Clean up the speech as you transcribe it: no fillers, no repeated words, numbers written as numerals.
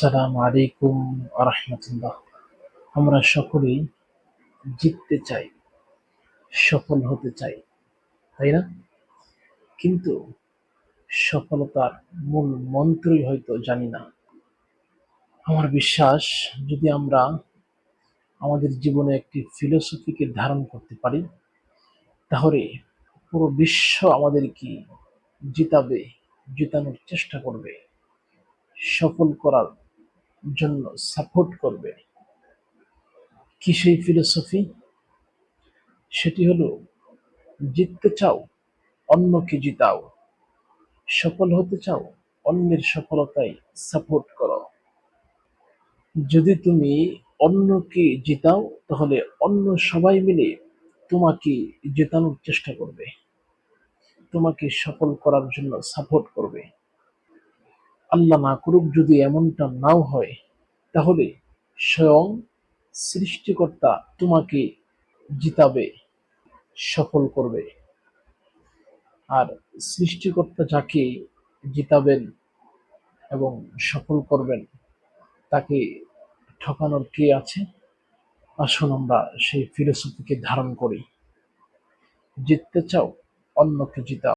আসসালামু আলাইকুম আরহামতুল্লাহ। আমরা সকলেই জিততে চাই, সফল হতে চাই, তাই না? কিন্তু সফলতার মূল মন্ত্রই হয়তো জানি না। আমার বিশ্বাস, যদি আমরা আমাদের জীবনে একটি ফিলোসফিকে ধারণ করতে পারি, তাহলে পুরো বিশ্ব আমাদেরকে জিতাবে, জিতানোর চেষ্টা করবে, সফল করার জন্য সাপোর্ট করবে। কি সেই ফিলোসফি? সেটি হলো, জিততে চাও, অন্যকে জিতাও। সফল হতে চাও, অন্যের সফলতায় সাপোর্ট করো। যদি তুমি অন্যকে জিতাও, তাহলে অন্য সবাই মিলে তোমাকে জেতানোর চেষ্টা করবে, তোমাকে সফল করার জন্য সাপোর্ট করবে। আল্লাহ না করুক, যদি এমনটা নাও হয়, তাহলে স্বয়ং সৃষ্টিকর্তা তোমাকে জিতাবে, সফল করবে। আর সৃষ্টিকর্তা যাকে জিতাবেন এবং সফল করবেন, তাকে ঠকানোর কে আছে? আসুন আমরা সেই ফিলোসফিকে ধারণ করি। জিততে চাও, অন্যকে জিতাও।